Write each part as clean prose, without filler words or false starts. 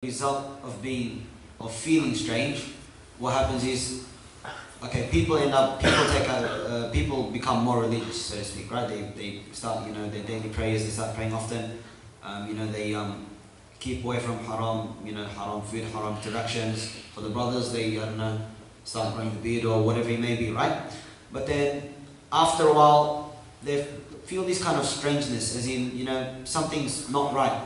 result of feeling strange, what happens is, okay, people become more religious, so to speak, right? They start, their daily prayers. They start praying often. They keep away from haram, haram food, haram interactions. For the brothers, they start growing the beard or whatever it may be, right? But then after a while, they feel this kind of strangeness, as in, something's not right.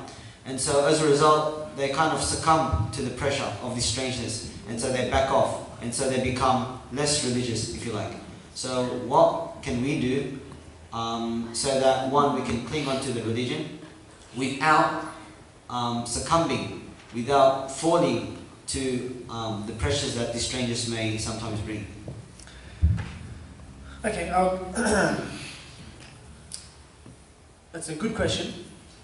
And so as a result, they kind of succumb to the pressure of this strangeness. And so they back off. And so they become less religious, if you like. So what can we do so that, one, we can cling on to the religion without succumbing, without falling to the pressures that these strangers may sometimes bring? Okay, that's a good question.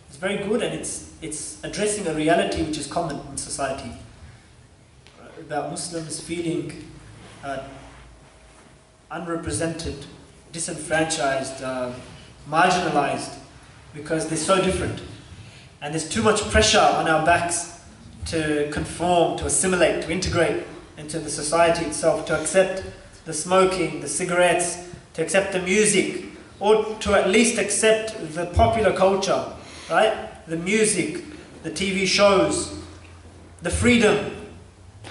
It's very good, and it's addressing a reality which is common in society, about Muslims feeling unrepresented, disenfranchised, marginalized, because they're so different. And there's too much pressure on our backs to conform, to assimilate, to integrate into the society itself, to accept the smoking, the cigarettes, to accept the music, or to at least accept the popular culture, right? The music, the TV shows, the freedom,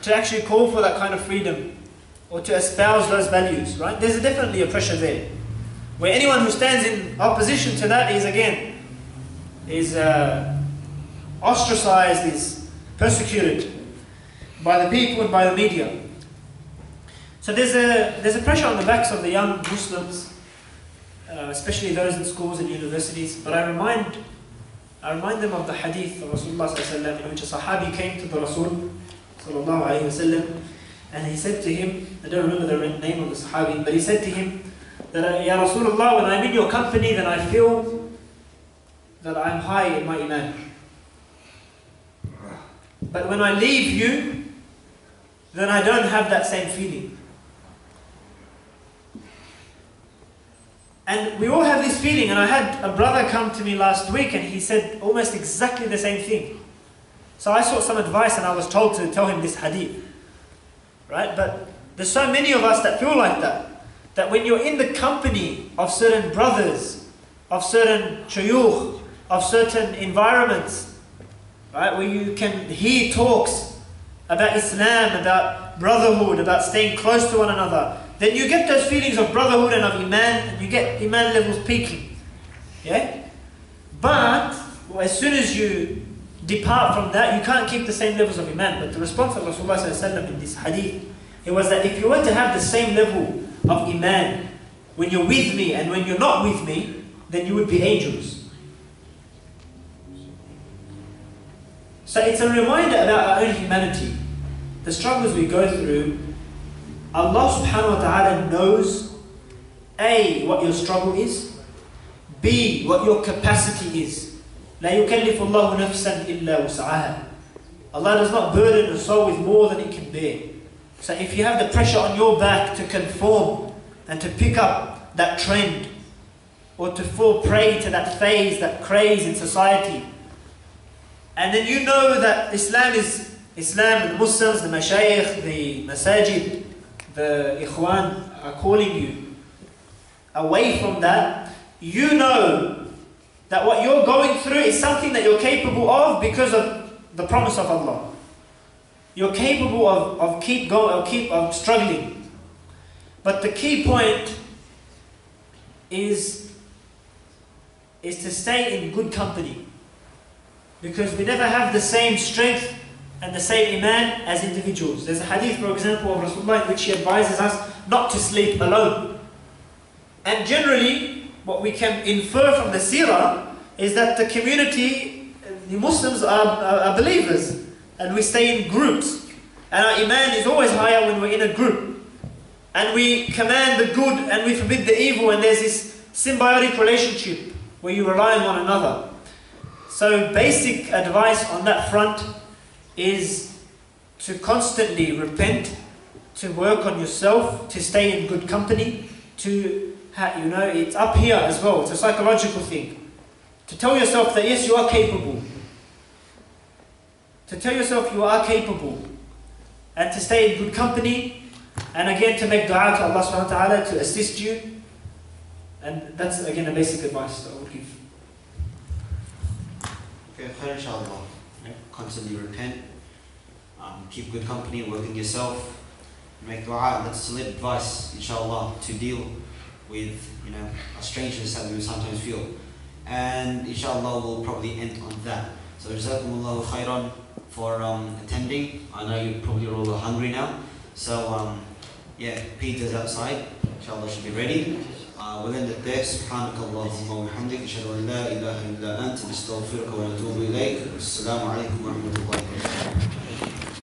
to actually call for that kind of freedom, or to espouse those values, right? There's definitely a pressure there, where anyone who stands in opposition to that is ostracized, is persecuted by the people and by the media. So there's a pressure on the backs of the young Muslims, especially those in schools and universities. But I remind them of the hadith of Rasulullah sallallahu alaihi wasallam, in which a Sahabi came to the Rasul sallallahu alaihi wasallam, and he said to him, I don't remember the name of the Sahabi, but he said to him that, Ya Rasulullah, when I'm in your company, then I feel that I'm high in my iman. But when I leave you, then I don't have that same feeling. And we all have this feeling, and I had a brother come to me last week and he said almost exactly the same thing. So I sought some advice and I was told to tell him this hadith. Right? But there's so many of us that feel like that. That when you're in the company of certain brothers, of certain shuyukh, of certain environments, right, where you can hear talks about Islam, about brotherhood, about staying close to one another, then you get those feelings of brotherhood and of iman, and you get iman levels peaking. Yeah? But as soon as you depart from that, you can't keep the same levels of iman. But the response of Rasulullah ﷺ in this hadith, it was that if you were to have the same level of iman when you're with me and when you're not with me, then you would be angels. So it's a reminder about our own humanity, the struggles we go through. Allah subhanahu wa ta'ala knows A, what your struggle is, B, what your capacity is. لا يكلف الله نفسا إلا وسعها. Allah does not burden a soul with more than it can bear. So if you have the pressure on your back to conform and to pick up that trend, or to fall prey to that phase, that craze in society, and then you know that Islam is Islam, the Muslims, the mashayikh, the masajid, the ikhwan are calling you away from that, you know that what you're going through is something that you're capable of because of the promise of Allah. You're capable of keep struggling. But the key point is to stay in good company. Because we never have the same strength and the same iman as individuals. There's a hadith, for example, of Rasulullah in which he advises us not to sleep alone. And generally, what we can infer from the seerah is that the community, the Muslims are believers, and we stay in groups. And our iman is always higher when we're in a group. And we command the good and we forbid the evil, and there's this symbiotic relationship where you rely on one another. So basic advice on that front is to constantly repent, to work on yourself, to stay in good company, to it's up here as well, it's a psychological thing. To tell yourself that yes, you are capable. to tell yourself you are capable, and to stay in good company, and again to make dua to Allah subhanahu wa ta'ala to assist you. And that's again a basic advice that I would give. Okay, khair inshallah. Constantly repent, keep good company, work on yourself, make dua. That's solid advice, inshallah, to deal with a strangeness that we sometimes feel. And inshallah we'll probably end on that. So jazakumullahu khairan for attending. I know you're probably all hungry now. So yeah, pizza's outside. Inshallah should be ready. We'll end it there. سبحانك اللهم وبحمدك أشهد أن لا إله إلا أنت نستغفرك ونتوب إليك. السلام عليكم ورحمة الله وبركاته.